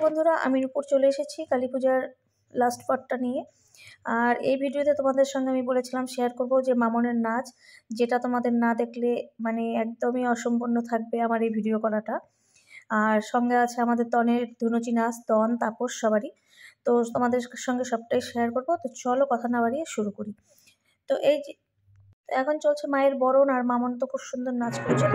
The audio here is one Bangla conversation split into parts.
বন্ধুরা, আমি রূপর চলে এসেছি কালী পূজার লাস্ট পার্টটা নিয়ে। আর এই ভিডিওতে তোমাদের সঙ্গে আমি বলেছিলাম শেয়ার করব যে মামনের নাচ, যেটা তোমাদের না দেখলে মানে একদমই অসম্পূর্ণ থাকবে আমার এই ভিডিও করাটা। আর সঙ্গে আছে আমাদের তনের ধুনুচি নাচ, তন তাপস সবারই। তো তোমাদের সঙ্গে সবটাই শেয়ার করব। তো চলো কথা না বাড়িয়ে শুরু করি। তো এই যে এখন চলছে মায়ের বরণ, আর মামন তো খুব সুন্দর নাচ করছে।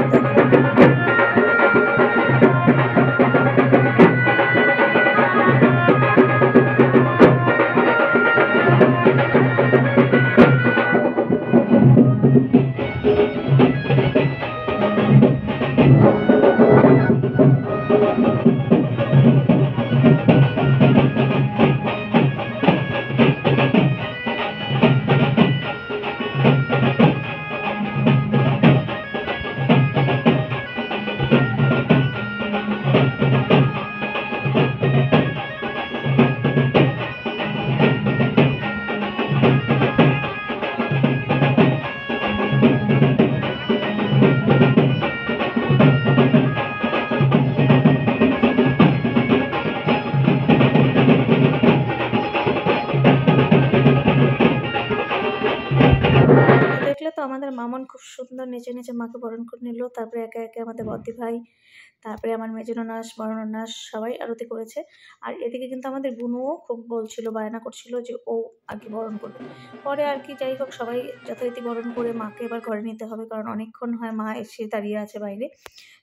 তো আমাদের মামন খুব সুন্দর নেচে নেচে মাকে বরণ করে নিল। তারপরে একে একে আমাদের বদ্দি ভাই, তারপরে আমার মেজনো নাচ, বরণ নাচ সবাই আরতি করেছে। আর এদিকে কিন্তু আমাদের বুনুও খুব বলছিল, বায়না করছিল যে ও আগে বরণ করবে। পরে আর কি যাই হোক সবাই যথারীতি বরণ করে মাকে এবার ঘরে নিতে হবে, কারণ অনেকক্ষণ হয় মা এসে দাঁড়িয়ে আছে বাইরে।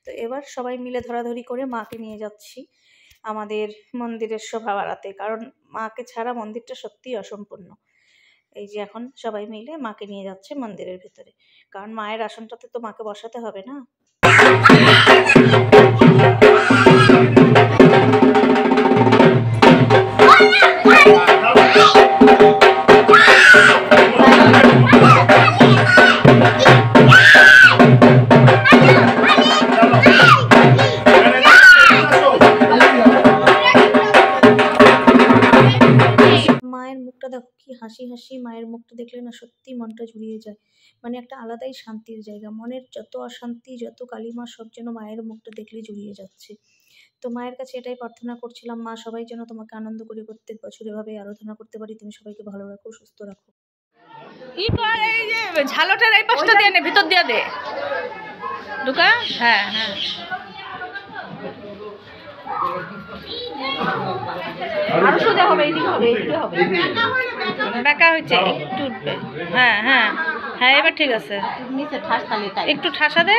তো এবার সবাই মিলে ধরাধরি করে মাকে নিয়ে যাচ্ছি আমাদের মন্দিরের শোভা বাড়াতে, কারণ মাকে ছাড়া মন্দিরটা সত্যিই অসম্পূর্ণ। এই যে এখন সবাই মিলে মাকে নিয়ে যাচ্ছে মন্দিরের ভিতরে, কারণ মায়ের আসনটাতে তো মাকে বসাতে হবে না। দেখো কি হাসি হাসি, মায়ের মুখটা দেখলে না সত্যি মনটা জুড়িয়ে যায়। মানে একটা আলাদাই শান্তির জায়গা। মনের যত অশান্তি, যত কালিমা সব যেন মায়ের মুখটা দেখলে জুড়িয়ে যাচ্ছে। তো মায়ের কাছে এটাই প্রার্থনা করছিলাম, মা সবাই যেন তোমাকে আনন্দ করে প্রত্যেক বছর এভাবে আরাধনা করতে পারি। তুমি সবাইকে ভালো রাখো, সুস্থ রাখো। এই যে ঝালটার এই পাশটা দিয়ে নে, ভিতর দিয়ে দে ঢুকা। হ্যাঁ হ্যাঁ, আরো সোজা হবে, এইদিকে হবে, এইদিকে হবে, বেঁকা হয়েছে একটু উঠবে। হ্যাঁ হ্যাঁ হ্যাঁ, এবার ঠিক আছে, একটু ঠাসা দে,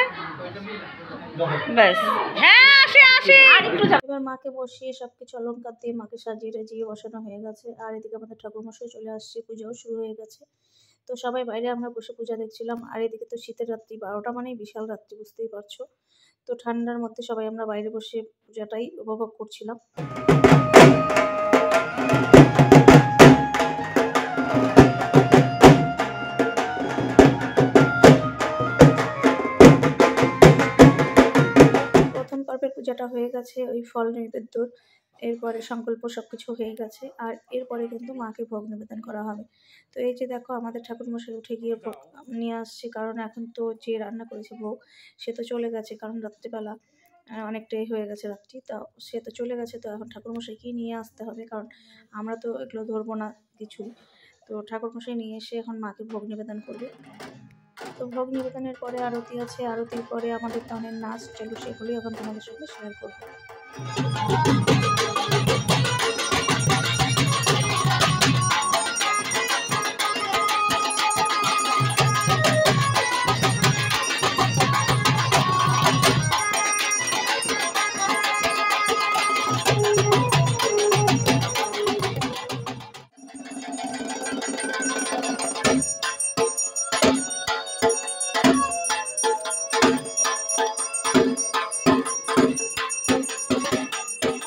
ব্যাস। হ্যাঁ আসে আসে, আর একটু। এবার মাকে বসিয়ে সবকিছু অলঙ্কার দিয়ে মাকে সাজিয়ে রেজিয়ে বসানো হয়ে গেছে। আর এদিকে আমাদের ঠাকুরমশাই চলে আসছে, পূজাও শুরু হয়ে গেছে। তো সবাই বাইরে আমরা বসে পূজা দেখছিলাম। আর এদিকে তো শীতের রাত্রি, 12টা মানেই বিশাল রাত্রি, বুঝতেই পারছো। তো ঠান্ডার মধ্যে সবাই আমরা বাইরে বসে পূজাটাই উপভোগ করছিলাম। প্রথম পর্বের পূজাটা হয়ে গেছে, ওই ফল নৈবেদ্য, এরপরে সংকল্প সবকিছু হয়ে গেছে। আর এরপরে কিন্তু মাকে ভোগ নিবেদন করা হবে। তো এই যে দেখো আমাদের ঠাকুরমশাই উঠে গিয়ে ভোগ নিয়ে আসছে, কারণ এখন তো যে রান্না করেছে ভোগ সে তো চলে গেছে, কারণ রাত্রিবেলা অনেকটাই হয়ে গেছে রাত্রি, তা সে তো চলে গেছে। তো এখন ঠাকুরমশাইকেই নিয়ে আসতে হবে, কারণ আমরা তো এগুলো ধরবো না কিছুই। তো ঠাকুরমশাই নিয়ে এসে এখন মাকে ভোগ নিবেদন করবে। তো ভোগ নিবেদনের পরে আরতি আছে, আরতির পরে আমাদের তনের নাচ চলো, সেগুলোই এখন তোমাদের সঙ্গে শেয়ার করবো।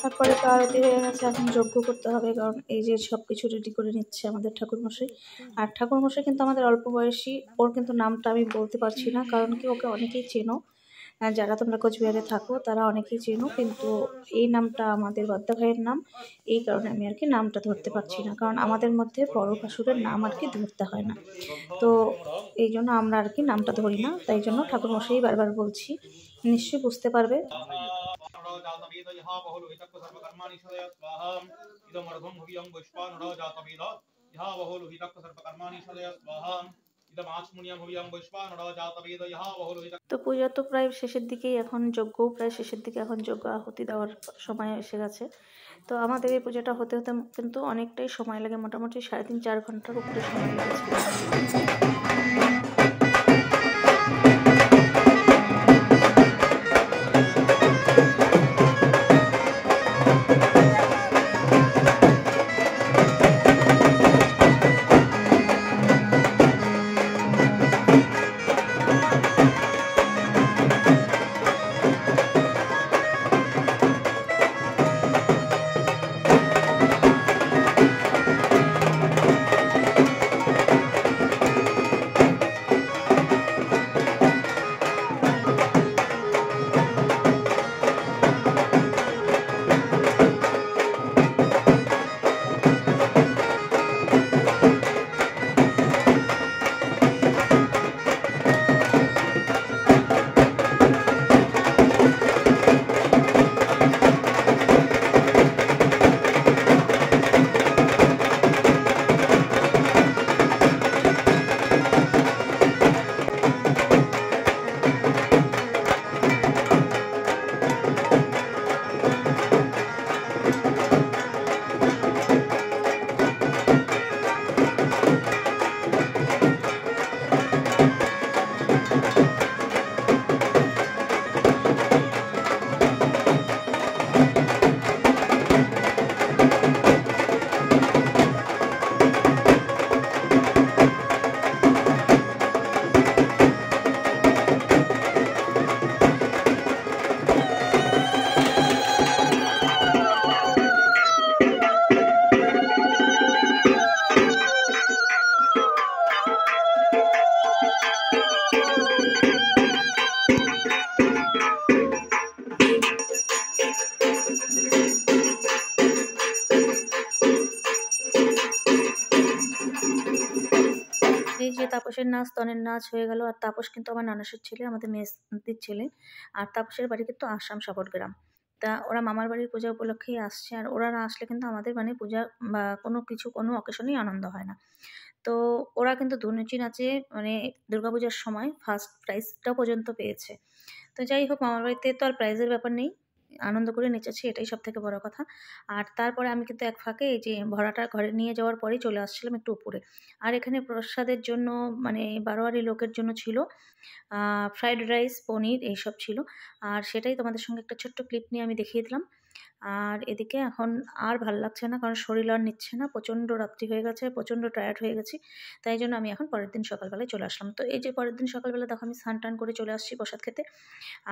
তারপরে তো আরতি হয়ে গেছে, এখন যজ্ঞ করতে হবে, কারণ এই যে সব কিছু রেডি করে নিচ্ছে আমাদের ঠাকুরমশাই। আর ঠাকুরমশাই কিন্তু আমাদের অল্প বয়সী, ওর কিন্তু নামটা আমি বলতে পারছি না, কারণ কি ওকে অনেকেই চেনো। যারা তোমরা কোচবিহারে থাকো তারা অনেকেই চেনো, কিন্তু এই নামটা আমাদের বদ্দা ভাইয়ের নাম। এই কারণে আমি আর কি নামটা ধরতে পারছি না, কারণ আমাদের মধ্যে বড় ভাসুরের নাম আর কি ধরতে হয় না। তো এই জন্য আমরা আর কি নামটা ধরি না, তাই জন্য ঠাকুরমশাই বারবার বলছি, নিশ্চয়ই বুঝতে পারবে। তো পূজা তো প্রায় শেষের দিকেই, এখন যজ্ঞও প্রায় শেষের দিকে, এখন যজ্ঞ আহুতি দেওয়ার সময় এসে গেছে। তো আমাদের এই পুজোটা হতে হতে কিন্তু অনেকটাই সময় লাগে, মোটামুটি 3.5-4 ঘন্টার উপরে সময় লেগেছে। এই যে তাপসের নাচ, তনের নাচ হয়ে গেল। আর তাপস কিন্তু আমার নানাসের ছেলে, আমাদের মেসদির ছেলে। আর তাপসের বাড়ি কিন্তু আসাম সাপটগ্রাম। তা ওরা মামার বাড়ির পূজা উপলক্ষেই আসছে, আর ওরা না আসলে কিন্তু আমাদের মানে পূজা বা কোনো অকেশনেই আনন্দ হয় না। তো ওরা কিন্তু ধুনুচি নাচে মানে দুর্গাপূজার সময় ফার্স্ট প্রাইজটাও পর্যন্ত পেয়েছে। তো যাই হোক, মামার বাড়িতে তো আর প্রাইজের ব্যাপার নেই, আনন্দ করে নেচেছি, এটাই সব থেকে বড় কথা। আর তারপরে আমি কিন্তু এক ফাঁকে এই যে ভরাটা ঘরে নিয়ে যাওয়ার পরেই চলে আসছিলাম একটু উপরে। আর এখানে প্রসাদের জন্য মানে বারোয়ারি লোকের জন্য ছিল ফ্রাইড রাইস, পনির এইসব ছিল। আর সেটাই তোমাদের সঙ্গে একটা ছোট্ট ক্লিপ নিয়ে আমি দেখিয়ে দিলাম। আর এদিকে এখন আর ভাল লাগছে না, কারণ শরীর আর নিচ্ছে না, প্রচণ্ড রাত্রি হয়ে গেছে, প্রচণ্ড টায়ার্ড হয়ে গেছি। তাই জন্য আমি এখন পরের দিন সকালবেলায় চলে আসলাম। তো এই যে পরের দিন সকালবেলা দেখো আমি স্নান টান করে চলে আসছি প্রসাদ খেতে।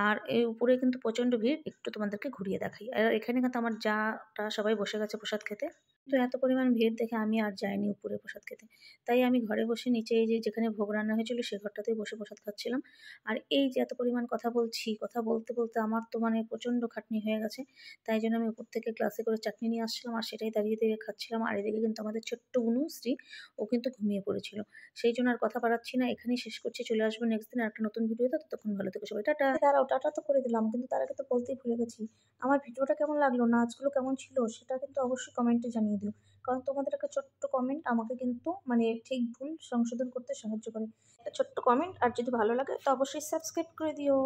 আর এই উপরে কিন্তু প্রচণ্ড ভিড়, একটু তোমাদেরকে ঘুরিয়ে দেখাই। আর এখানে কিন্তু আমার যাটা সবাই বসে গেছে প্রসাদ খেতে। তো এত পরিমাণ ভিড় দেখে আমি আর যাইনি উপরে প্রসাদ খেতে। তাই আমি ঘরে বসে নিচে এই যে যেখানে ভোগ রান্না হয়েছিল সে ঘরটাতেই বসে প্রসাদ খাচ্ছিলাম। আর এই যে এত পরিমাণ কথা বলছি, কথা বলতে বলতে আমার তো মানে প্রচণ্ড খাটনি হয়ে গেছে। তাই জন্য আমি উপর থেকে গ্লাসে করে চাটনি নিয়ে আসছিলাম, আর সেটাই দাঁড়িয়ে দাঁড়িয়ে খাচ্ছিলাম। আর এদিকে কিন্তু আমাদের ছোট্ট বুনুশ্রী, ও কিন্তু ঘুমিয়ে পড়েছিল। সেই জন্য আর কথা বাড়াচ্ছি না, এখানেই শেষ করছি। চলে আসবো নেক্সট দিন আর একটা নতুন ভিডিওতে। ততক্ষণ ভালো থেকো সবাই, টাটা। দাঁড়াও, টাটা তো করে দিলাম, কিন্তু তার আগে তো বলতেই ভুলে গেছি, আমার ভিডিওটা কেমন লাগলো, নাচগুলো কেমন ছিল সেটা কিন্তু অবশ্যই কমেন্টে জানিয়ে দিও। কারণ তোমাদের একটা ছোট্ট কমেন্ট আমাকে কিন্তু মানে ঠিক ভুল সংশোধন করতে সাহায্য করে। একটা ছোট্ট কমেন্ট, আর যদি ভালো লাগে তো অবশ্যই সাবস্ক্রাইব করে দিও।